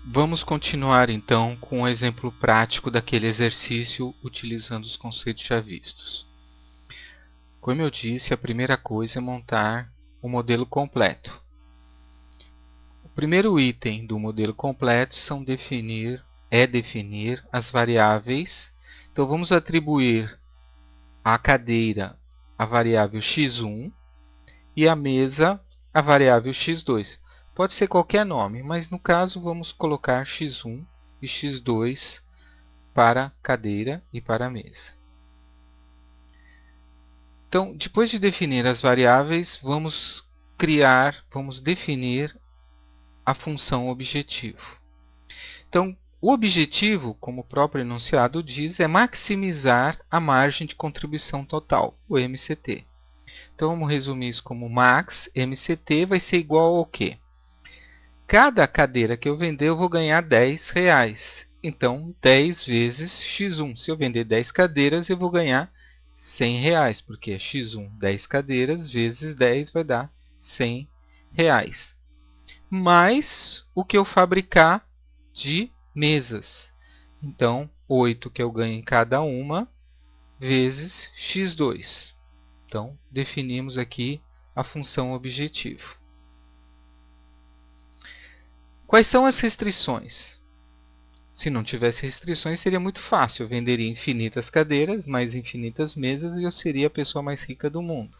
Vamos continuar então com um exemplo prático daquele exercício utilizando os conceitos já vistos. Como eu disse, a primeira coisa é montar o modelo completo. O primeiro item do modelo completo é definir as variáveis. Então vamos atribuir à cadeira a variável x1 e à mesa a variável x2. Pode ser qualquer nome, mas no caso vamos colocar x1 e x2 para a cadeira e para a mesa. Então, depois de definir as variáveis, vamos definir a função objetivo. Então, o objetivo, como o próprio enunciado diz, é maximizar a margem de contribuição total, o MCT. Então, vamos resumir isso como max MCT vai ser igual ao quê? Cada cadeira que eu vender, eu vou ganhar R$10. Então, 10 vezes x1. Se eu vender 10 cadeiras, eu vou ganhar R$100, porque é x1, 10 cadeiras, vezes 10 vai dar R$100. Mais o que eu fabricar de mesas. Então, 8 que eu ganho em cada uma, vezes x2. Então, definimos aqui a função objetivo. Quais são as restrições? Se não tivesse restrições, seria muito fácil. Eu venderia infinitas cadeiras, mais infinitas mesas, e eu seria a pessoa mais rica do mundo.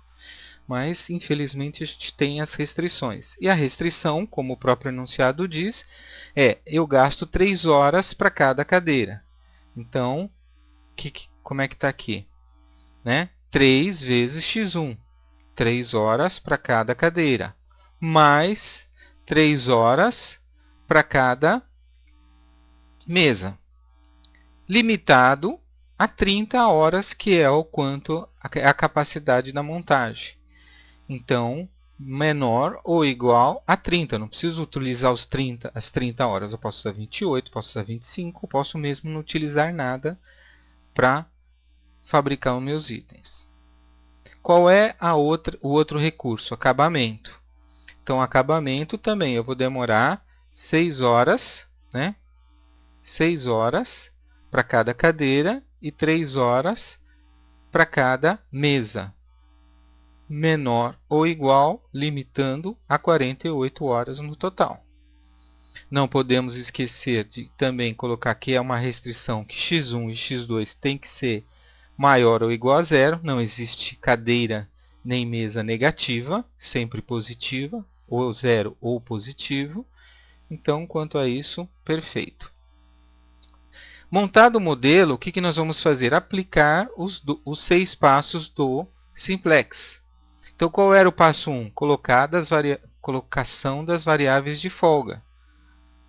Mas, infelizmente, a gente tem as restrições. E a restrição, como o próprio enunciado diz, é eu gasto 3 horas para cada cadeira. Então, como é que está aqui? 3 vezes x1. 3 horas para cada cadeira. Mais 3 horas para cada mesa. Limitado a 30 horas, que é o quanto a capacidade da montagem. Então, menor ou igual a 30. Eu não preciso utilizar as 30 horas. Eu posso usar 28, posso usar 25, posso mesmo não utilizar nada para fabricar os meus itens. Qual é o outro recurso? Acabamento. Então, acabamento também eu vou demorar 6 horas, 6 horas para cada cadeira e 3 horas para cada mesa. Menor ou igual, limitando a 48 horas no total. Não podemos esquecer de também colocar que é uma restrição que x1 e x2 tem que ser maior ou igual a zero. Não existe cadeira nem mesa negativa, sempre positiva, ou zero ou positivo. Então, quanto a isso, perfeito. Montado o modelo, o que nós vamos fazer? Aplicar os 6 passos do Simplex. Então, qual era o passo 1? Colocação das variáveis de folga.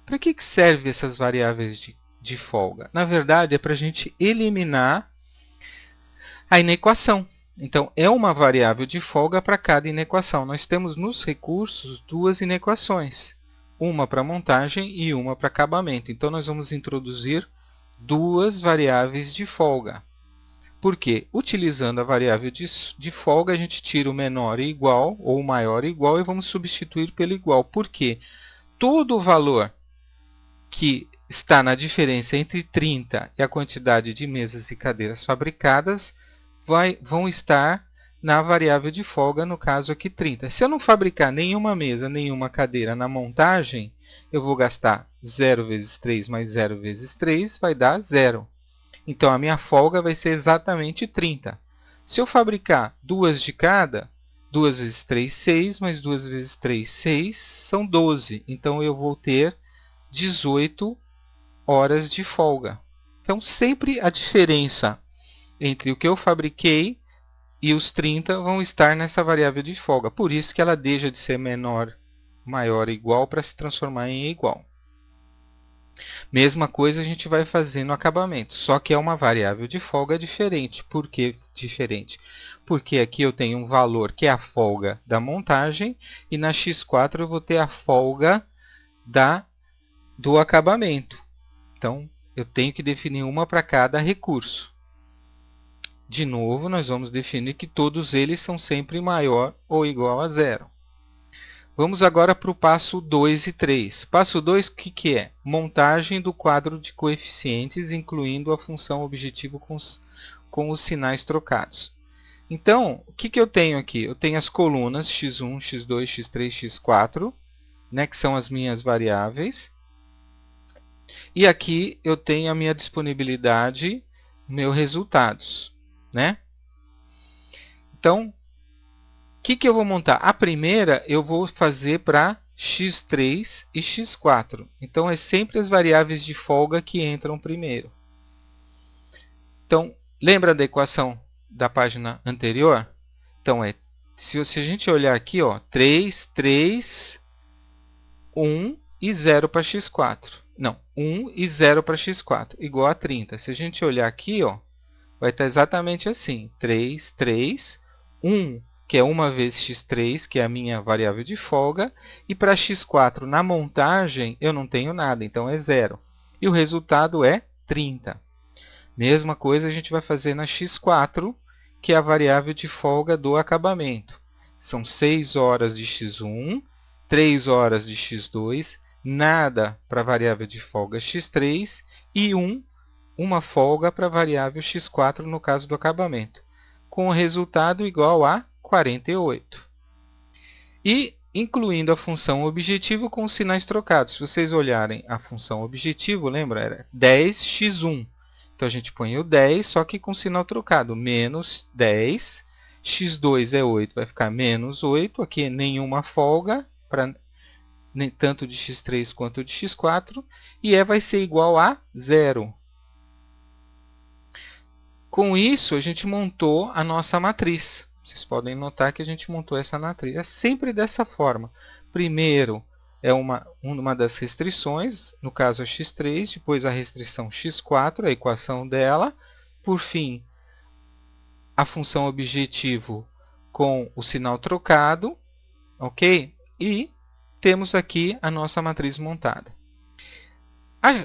Para que servem essas variáveis de folga? Na verdade, é para a gente eliminar a inequação. Então, é uma variável de folga para cada inequação. Nós temos nos recursos 2 inequações. Uma para montagem e uma para acabamento. Então, nós vamos introduzir 2 variáveis de folga. Por quê? Utilizando a variável de folga, a gente tira o menor e igual, ou o maior e igual, e vamos substituir pelo igual. Por quê? Todo o valor que está na diferença entre 30 e a quantidade de mesas e cadeiras fabricadas vão estar na variável de folga, no caso aqui 30. Se eu não fabricar nenhuma mesa, nenhuma cadeira na montagem, eu vou gastar 0 vezes 3 mais 0 vezes 3, vai dar 0. Então, a minha folga vai ser exatamente 30. Se eu fabricar 2 de cada, 2 vezes 3, 6, mais 2 vezes 3, 6, são 12. Então, eu vou ter 18 horas de folga. Então, sempre a diferença entre o que eu fabriquei e os 30 vão estar nessa variável de folga. Por isso que ela deixa de ser menor, maior ou igual para se transformar em igual. Mesma coisa a gente vai fazer no acabamento, só que é uma variável de folga diferente. Por que diferente? Porque aqui eu tenho um valor que é a folga da montagem e na x4 eu vou ter a folga do acabamento. Então, eu tenho que definir uma para cada recurso. De novo, nós vamos definir que todos eles são sempre maior ou igual a zero. Vamos agora para o passo 2 e 3. Passo 2, o que é? Montagem do quadro de coeficientes, incluindo a função objetivo com os sinais trocados. Então, o que eu tenho aqui? Eu tenho as colunas x1, x2, x3, x4, né, que são as minhas variáveis. E aqui eu tenho a minha disponibilidade, meus resultados, né? Então, o que eu vou montar? A primeira eu vou fazer para x3 e x4. Então, é sempre as variáveis de folga que entram primeiro. Então, lembra da equação da página anterior? Então, se a gente olhar aqui, ó, 3, 3, 1 e 0 para x4. Não, 1 e 0 para x4, igual a 30. Se a gente olhar aqui, ó, vai estar exatamente assim. 3, 3, 1, que é 1 vezes x3, que é a minha variável de folga. E para x4, na montagem, eu não tenho nada, então é 0. E o resultado é 30. Mesma coisa a gente vai fazer na x4, que é a variável de folga do acabamento. São 6 horas de x1, 3 horas de x2, nada para a variável de folga x3 e uma folga para a variável x4 no caso do acabamento, com o resultado igual a 48. E incluindo a função objetivo com os sinais trocados. Se vocês olharem a função objetivo, lembra? Era 10x1. Então, a gente põe o 10, só que com sinal trocado. Menos 10. x2 é 8, vai ficar menos 8. Aqui nenhuma folga, tanto de x3 quanto de x4. E vai ser igual a 0. Com isso, a gente montou a nossa matriz. Vocês podem notar que a gente montou essa matriz. É sempre dessa forma. Primeiro é uma das restrições, no caso a x3, depois a restrição x4, a equação dela. Por fim, a função objetivo com o sinal trocado, ok? E temos aqui a nossa matriz montada.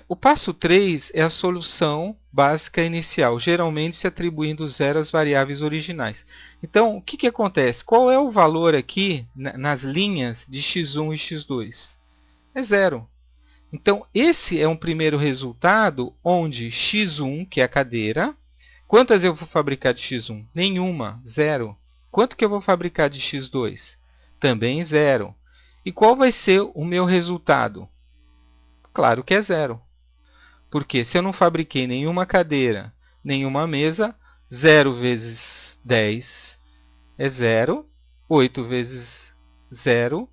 O passo 3 é a solução básica inicial, geralmente se atribuindo 0 às variáveis originais. Então, o que acontece? Qual é o valor aqui nas linhas de x1 e x2? É 0. Então, esse é um primeiro resultado onde x1, que é a cadeira, quantas eu vou fabricar de x1? Nenhuma, 0. Quanto que eu vou fabricar de x2? Também 0. E qual vai ser o meu resultado? Claro que é 0. Porque se eu não fabriquei nenhuma cadeira, nenhuma mesa, 0 vezes 10 é 0. 8 vezes 0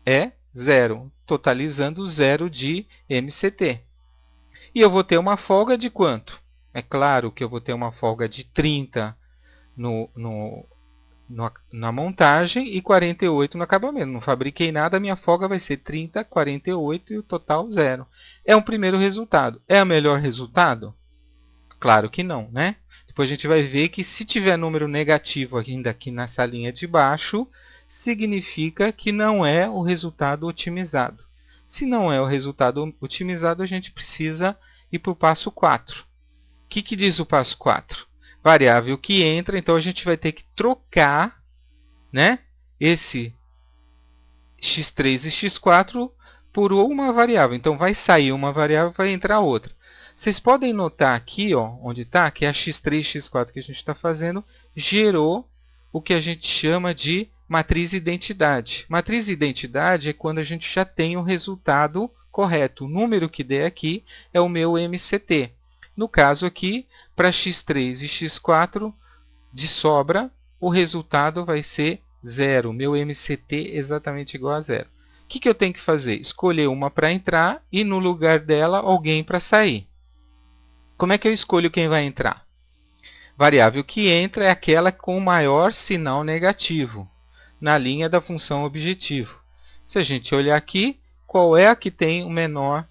é 0, totalizando 0 de MCT. E eu vou ter uma folga de quanto? É claro que eu vou ter uma folga de 30 na montagem e 48 no acabamento. Não fabriquei nada, a minha folga vai ser 30, 48 e o total 0. É um primeiro resultado. É o melhor resultado? Claro que não, né? Depois a gente vai ver que se tiver número negativo ainda aqui nessa linha de baixo, significa que não é o resultado otimizado. Se não é o resultado otimizado, a gente precisa ir para o passo 4. O que diz o passo 4? Variável que entra, então a gente vai ter que trocar, né, esse x3 e x4 por uma variável. Então, vai sair uma variável, vai entrar outra. Vocês podem notar aqui, ó, onde está, que a x3 e x4 que a gente está fazendo gerou o que a gente chama de matriz identidade. Matriz identidade é quando a gente já tem o resultado correto. O número que der aqui é o meu MCT. No caso aqui, para x3 e x4, de sobra, o resultado vai ser 0. Meu MCT é exatamente igual a 0. O que eu tenho que fazer? Escolher uma para entrar e, no lugar dela, alguém para sair. Como é que eu escolho quem vai entrar? Variável que entra é aquela com o maior sinal negativo, na linha da função objetivo. Se a gente olhar aqui, qual é a que tem o menor,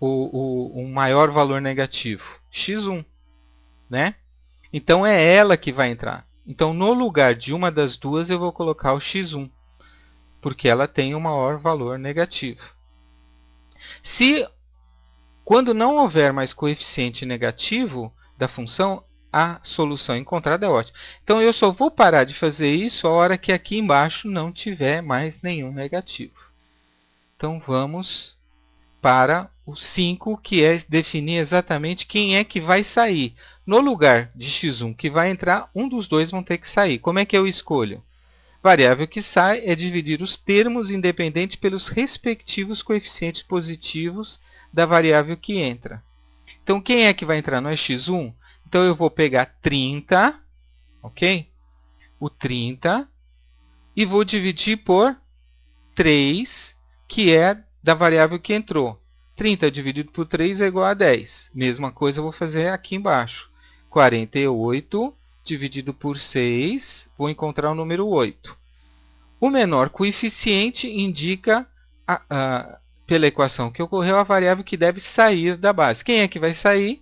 o maior valor negativo? x1, né? Então, é ela que vai entrar. Então, no lugar de uma das duas, eu vou colocar o x1, porque ela tem o maior valor negativo. Quando não houver mais coeficiente negativo da função, a solução encontrada é ótimo. Então, eu só vou parar de fazer isso a hora que aqui embaixo não tiver mais nenhum negativo. Então, vamos para o 5, que é definir exatamente quem é que vai sair. No lugar de x1 que vai entrar, um dos dois vão ter que sair. Como é que eu escolho? Variável que sai é dividir os termos independentes pelos respectivos coeficientes positivos da variável que entra. Então, quem é que vai entrar? Não é x1? Então, eu vou pegar 30, ok? O 30, e vou dividir por 3, que é da variável que entrou. 30 dividido por 3 é igual a 10. Mesma coisa eu vou fazer aqui embaixo. 48 dividido por 6, vou encontrar o número 8. O menor coeficiente indica, pela equação que ocorreu, a variável que deve sair da base. Quem é que vai sair?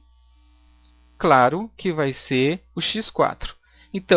Claro que vai ser o x4.